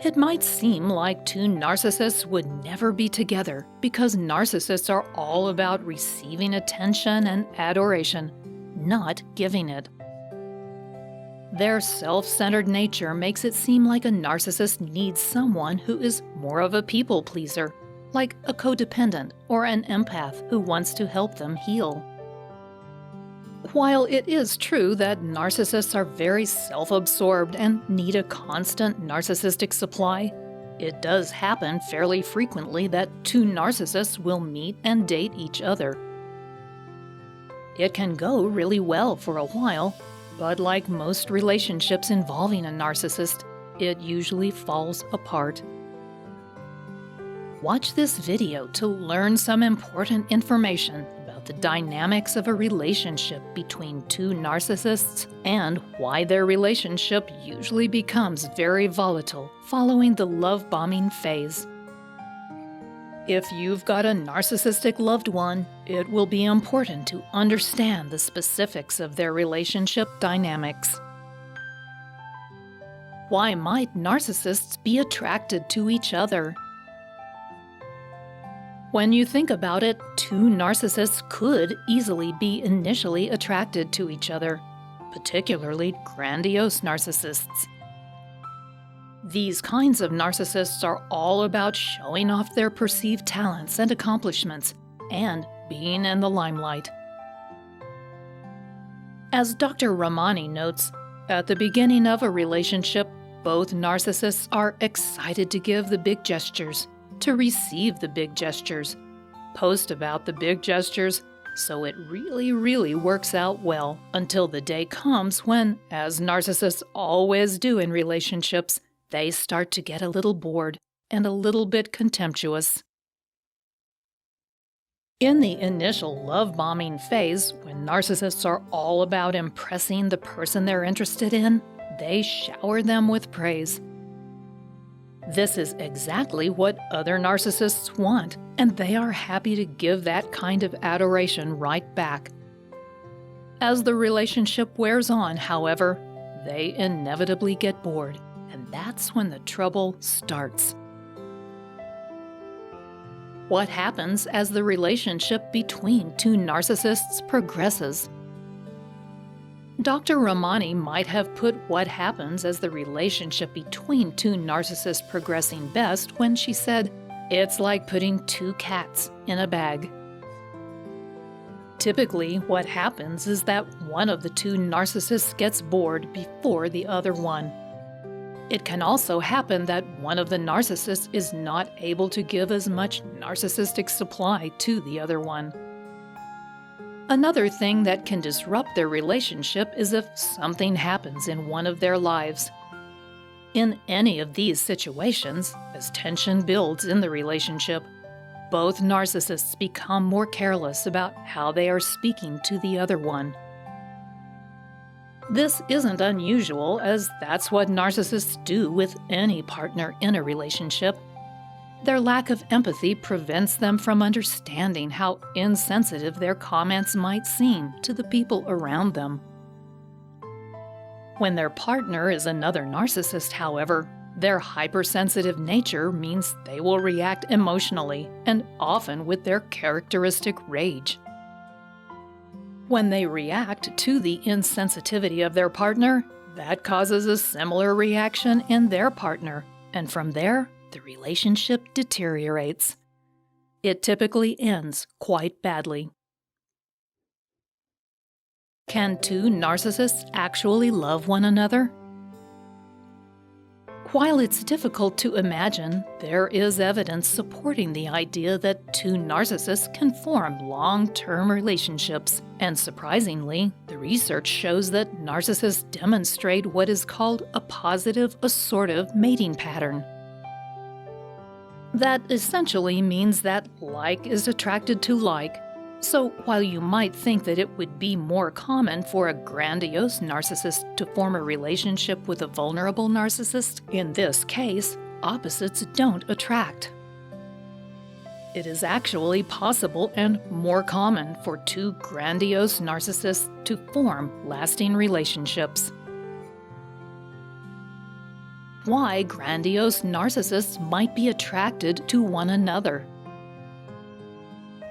It might seem like two narcissists would never be together because narcissists are all about receiving attention and adoration, not giving it. Their self-centered nature makes it seem like a narcissist needs someone who is more of a people pleaser, like a codependent or an empath who wants to help them heal. While it is true that narcissists are very self-absorbed and need a constant narcissistic supply, it does happen fairly frequently that two narcissists will meet and date each other. It can go really well for a while, but like most relationships involving a narcissist, it usually falls apart. Watch this video to learn some important information about the dynamics of a relationship between two narcissists and why their relationship usually becomes very volatile following the love bombing phase. If you've got a narcissistic loved one, it will be important to understand the specifics of their relationship dynamics. Why might narcissists be attracted to each other? When you think about it, two narcissists could easily be initially attracted to each other, particularly grandiose narcissists. These kinds of narcissists are all about showing off their perceived talents and accomplishments and being in the limelight. As Dr. Ramani notes, at the beginning of a relationship, both narcissists are excited to give the big gestures, to receive the big gestures, post about the big gestures, so it really works out well until the day comes when, as narcissists always do in relationships, they start to get a little bored and a little bit contemptuous. In the initial love bombing phase, when narcissists are all about impressing the person they're interested in, they shower them with praise. This is exactly what other narcissists want, and they are happy to give that kind of adoration right back. As the relationship wears on, however, they inevitably get bored, and that's when the trouble starts. What happens as the relationship between two narcissists progresses? Dr. Ramani might have put what happens as the relationship between two narcissists progressing best when she said, "It's like putting two cats in a bag." Typically, what happens is that one of the two narcissists gets bored before the other one. It can also happen that one of the narcissists is not able to give as much narcissistic supply to the other one. Another thing that can disrupt their relationship is if something happens in one of their lives. In any of these situations, as tension builds in the relationship, both narcissists become more careless about how they are speaking to the other one. This isn't unusual, as that's what narcissists do with any partner in a relationship. Their lack of empathy prevents them from understanding how insensitive their comments might seem to the people around them. When their partner is another narcissist, however, their hypersensitive nature means they will react emotionally and often with their characteristic rage. When they react to the insensitivity of their partner, that causes a similar reaction in their partner, and from there, the relationship deteriorates. It typically ends quite badly. Can two narcissists actually love one another? While it's difficult to imagine, there is evidence supporting the idea that two narcissists can form long-term relationships. And surprisingly, the research shows that narcissists demonstrate what is called a positive assortive mating pattern. That essentially means that like is attracted to like. So while you might think that it would be more common for a grandiose narcissist to form a relationship with a vulnerable narcissist, in this case, opposites don't attract. It is actually possible and more common for two grandiose narcissists to form lasting relationships. why grandiose narcissists might be attracted to one another.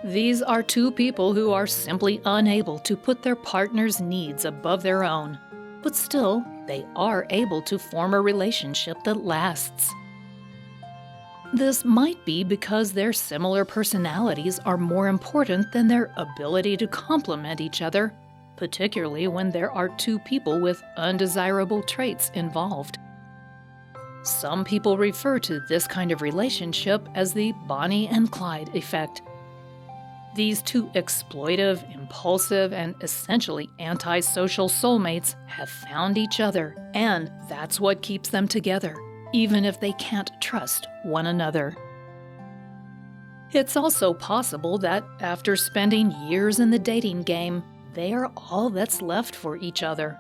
These are two people who are simply unable to put their partner's needs above their own, but still, they are able to form a relationship that lasts. This might be because their similar personalities are more important than their ability to complement each other, particularly when there are two people with undesirable traits involved. Some people refer to this kind of relationship as the Bonnie and Clyde effect. These two exploitive, impulsive, and essentially antisocial soulmates have found each other, and that's what keeps them together, even if they can't trust one another. It's also possible that after spending years in the dating game, they are all that's left for each other.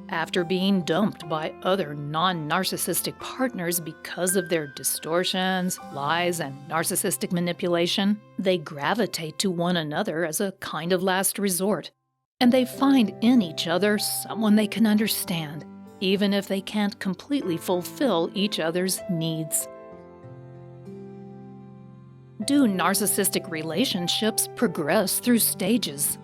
After being dumped by other non-narcissistic partners because of their distortions, lies, and narcissistic manipulation, they gravitate to one another as a kind of last resort, and they find in each other someone they can understand, even if they can't completely fulfill each other's needs. Do narcissistic relationships progress through stages?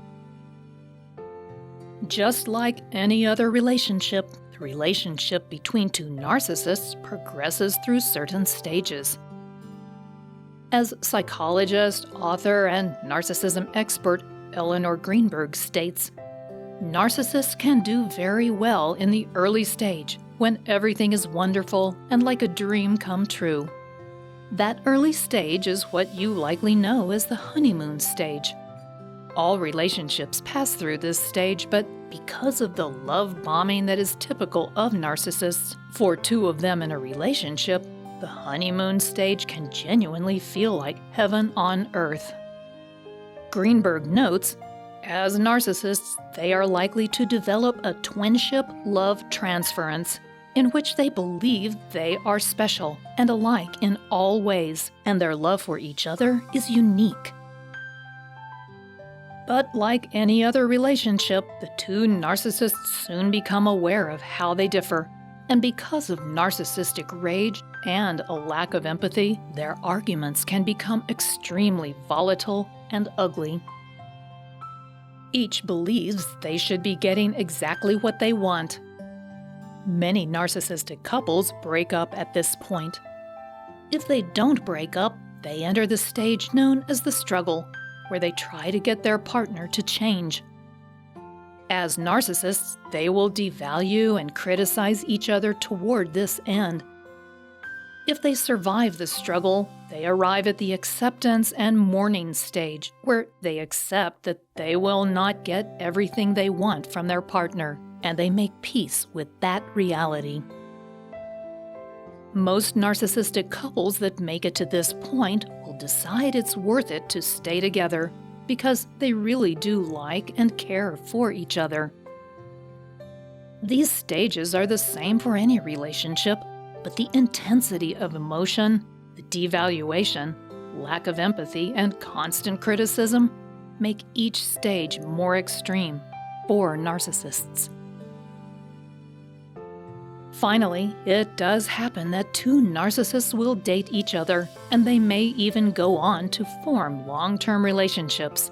Just like any other relationship, the relationship between two narcissists progresses through certain stages. As psychologist, author, and narcissism expert Eleanor Greenberg states, narcissists can do very well in the early stage when everything is wonderful and like a dream come true. That early stage is what you likely know as the honeymoon stage. All relationships pass through this stage, but because of the love bombing that is typical of narcissists, for two of them in a relationship, the honeymoon stage can genuinely feel like heaven on earth. Greenberg notes, as narcissists, they are likely to develop a twinship love transference, in which they believe they are special and alike in all ways, and their love for each other is unique. But like any other relationship, the two narcissists soon become aware of how they differ, and because of narcissistic rage and a lack of empathy, their arguments can become extremely volatile and ugly. Each believes they should be getting exactly what they want. Many narcissistic couples break up at this point. If they don't break up, they enter the stage known as the struggle, where they try to get their partner to change. As narcissists, they will devalue and criticize each other toward this end. If they survive the struggle, they arrive at the acceptance and mourning stage, where they accept that they will not get everything they want from their partner, and they make peace with that reality. Most narcissistic couples that make it to this point will decide it's worth it to stay together because they really do like and care for each other. These stages are the same for any relationship, but the intensity of emotion, the devaluation, lack of empathy, and constant criticism make each stage more extreme for narcissists. Finally, it does happen that two narcissists will date each other, and they may even go on to form long-term relationships.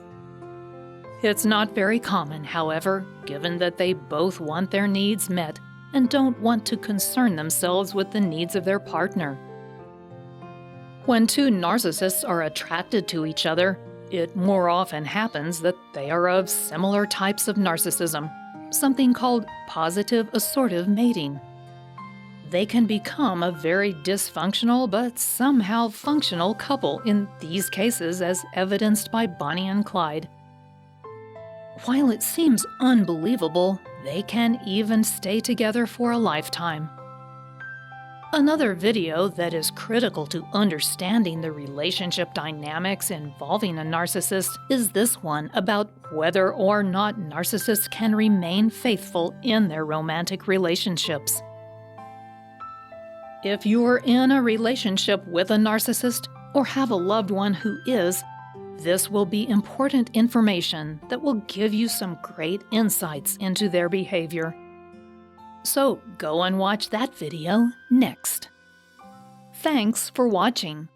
It's not very common, however, given that they both want their needs met and don't want to concern themselves with the needs of their partner. When two narcissists are attracted to each other, it more often happens that they are of similar types of narcissism, something called positive assortive mating. They can become a very dysfunctional but somehow functional couple in these cases, as evidenced by Bonnie and Clyde. While it seems unbelievable, they can even stay together for a lifetime. Another video that is critical to understanding the relationship dynamics involving a narcissist is this one about whether or not narcissists can remain faithful in their romantic relationships. If you're in a relationship with a narcissist or have a loved one who is, this will be important information that will give you some great insights into their behavior. So go and watch that video next. Thanks for watching.